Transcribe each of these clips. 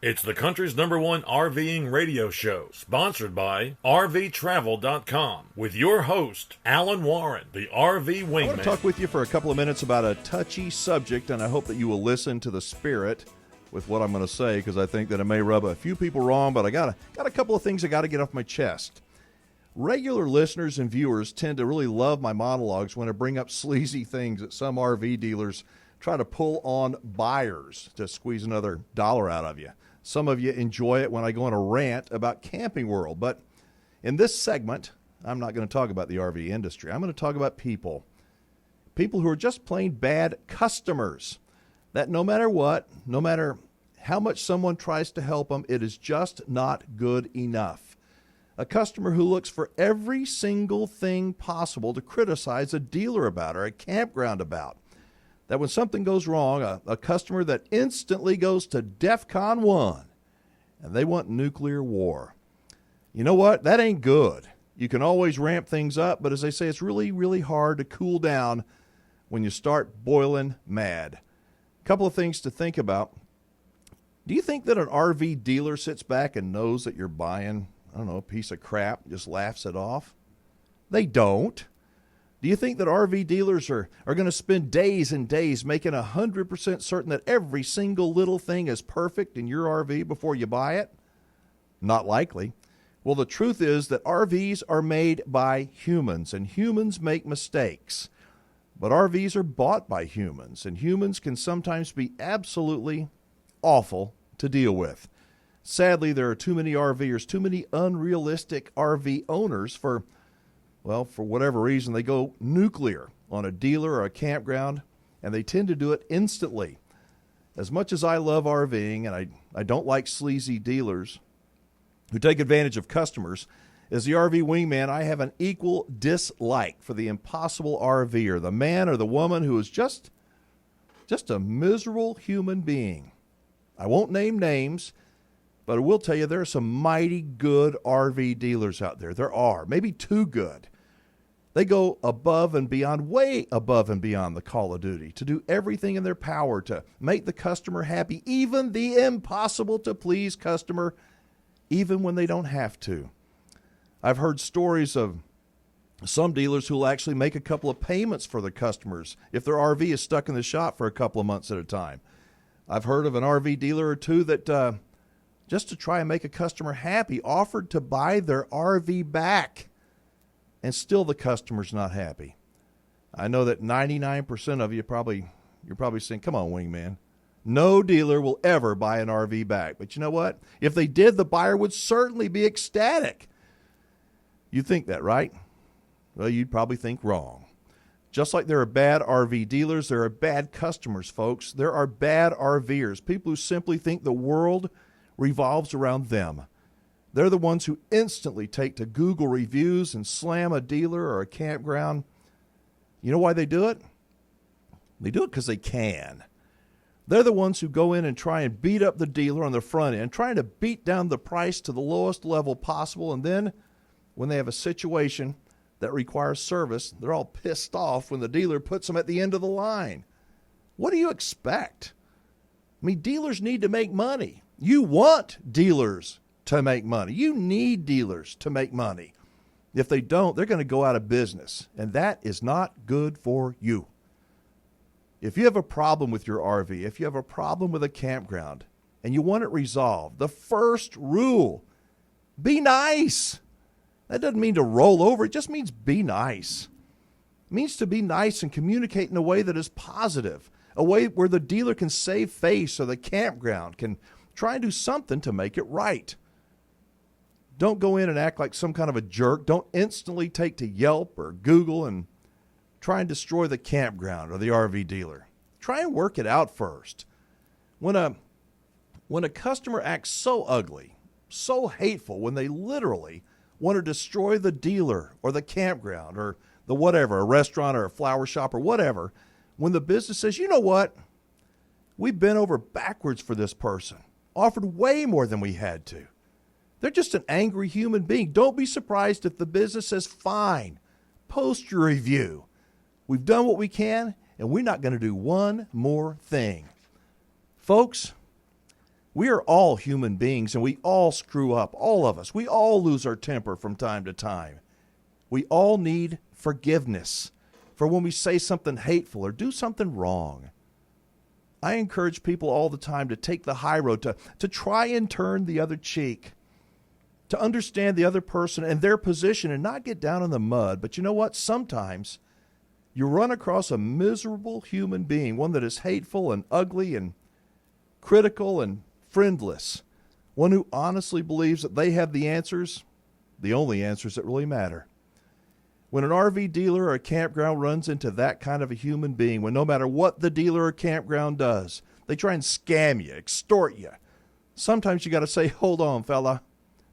It's the country's #1 RVing radio show, sponsored by RVTravel.com, with your host, Alan Warren, the RV Wingman. I want to talk with you for a couple of minutes about a touchy subject, and I hope that you will listen to the spirit with what I'm going to say, because I think that it may rub a few people wrong, but I got a couple of things I got to get off my chest. Regular listeners and viewers tend to really love my monologues when I bring up sleazy things that some RV dealers try to pull on buyers to squeeze another dollar out of you. Some of you enjoy it when I go on a rant about Camping World, but in this segment, I'm not going to talk about the RV industry. I'm going to talk about people who are just plain bad customers, that no matter what, no matter how much someone tries to help them, it is just not good enough. A customer who looks for every single thing possible to criticize a dealer about or a campground about. That when something goes wrong, a customer that instantly goes to DEFCON 1 and they want nuclear war. You know what? That ain't good. You can always ramp things up, but as they say, it's really, really hard to cool down when you start boiling mad. A couple of things to think about. Do you think that an RV dealer sits back and knows that you're buying, I don't know, a piece of crap, just laughs it off? They don't. Do you think that RV dealers are going to spend days and days making 100% certain that every single little thing is perfect in your RV before you buy it? Not likely. Well, the truth is that RVs are made by humans, and humans make mistakes. But RVs are bought by humans, and humans can sometimes be absolutely awful to deal with. Sadly, there are too many RVers, too many unrealistic RV owners for whatever reason, they go nuclear on a dealer or a campground, and they tend to do it instantly. As much as I love RVing, and I don't like sleazy dealers who take advantage of customers, as the RV wingman, I have an equal dislike for the impossible RVer, the man or the woman who is just a miserable human being. I won't name names, but I will tell you there are some mighty good RV dealers out there. There are, maybe too good. They go above and beyond, way above and beyond the call of duty to do everything in their power to make the customer happy, even the impossible to please customer, even when they don't have to. I've heard stories of some dealers who will actually make a couple of payments for the customers if their RV is stuck in the shop for a couple of months at a time. I've heard of an RV dealer or two that just to try and make a customer happy, offered to buy their RV back, and still the customer's not happy. I know that 99% of you you're probably saying, come on, wingman. No dealer will ever buy an RV back. But you know what? If they did, the buyer would certainly be ecstatic. You think that, right? Well, you'd probably think wrong. Just like there are bad RV dealers, there are bad customers, folks. There are bad RVers, people who simply think the world revolves around them. They're the ones who instantly take to Google reviews and slam a dealer or a campground. You know why they do it? They do it because they can. They're the ones who go in and try and beat up the dealer on the front end, trying to beat down the price to the lowest level possible, and then when they have a situation that requires service, they're all pissed off when the dealer puts them at the end of the line. What do you expect? I mean, dealers need to make money. You want dealers to make money. You need dealers to make money. If they don't, they're going to go out of business, and that is not good for you. If you have a problem with your RV, if you have a problem with a campground, and you want it resolved, the first rule, be nice. That doesn't mean to roll over. It just means be nice. It means to be nice and communicate in a way that is positive, a way where the dealer can save face or the campground can try and do something to make it right. Don't go in and act like some kind of a jerk. Don't instantly take to Yelp or Google and try and destroy the campground or the RV dealer. Try and work it out first. When a customer acts so ugly, so hateful, when they literally want to destroy the dealer or the campground or the whatever, a restaurant or a flower shop or whatever, when the business says, you know what, we've been over backwards for this person, offered way more than we had to. They're just an angry human being. Don't be surprised if the business says, fine, post your review. We've done what we can, and we're not going to do one more thing. Folks, We are all human beings, and we all screw up, all of us. We all lose our temper from time to time. We all need forgiveness for when we say something hateful or do something wrong. I encourage people all the time to take the high road, to try and turn the other cheek, to understand the other person and their position and not get down in the mud. But you know what? Sometimes you run across a miserable human being, one that is hateful and ugly and critical and friendless, one who honestly believes that they have the answers, the only answers that really matter. When an RV dealer or a campground runs into that kind of a human being, when no matter what the dealer or campground does, they try and scam you, extort you, sometimes you got to say, hold on, fella,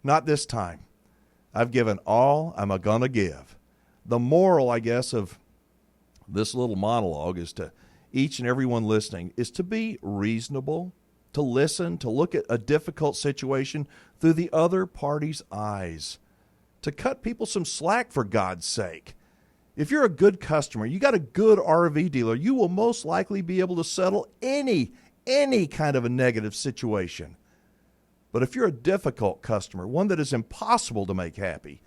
not this time. I've given all I'm gonna give. The moral, I guess, of this little monologue is to each and everyone listening is to be reasonable, to listen, to look at a difficult situation through the other party's eyes, to cut people some slack, for God's sake. If you're a good customer, you got a good RV dealer, you will most likely be able to settle any kind of a negative situation. But if you're a difficult customer, one that is impossible to make happy,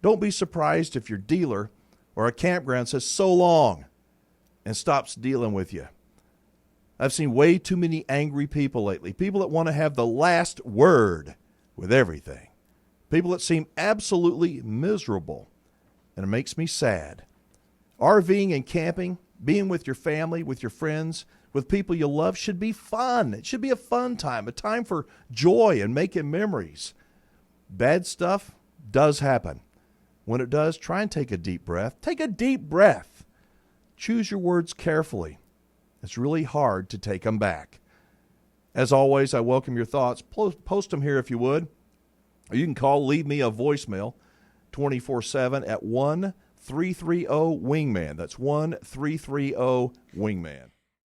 don't be surprised if your dealer or a campground says so long and stops dealing with you. I've seen way too many angry people lately, people that want to have the last word with everything, people that seem absolutely miserable, and it makes me sad. RVing and camping, being with your family, with your friends, with people you love should be fun. It should be a fun time, a time for joy and making memories. Bad stuff does happen. When it does, try and take a deep breath. Take a deep breath. Choose your words carefully. It's really hard to take them back. As always, I welcome your thoughts. Post them here if you would. Or you can call, leave me a voicemail 24/7 at 1-330-WINGMAN. That's 1-330-WINGMAN.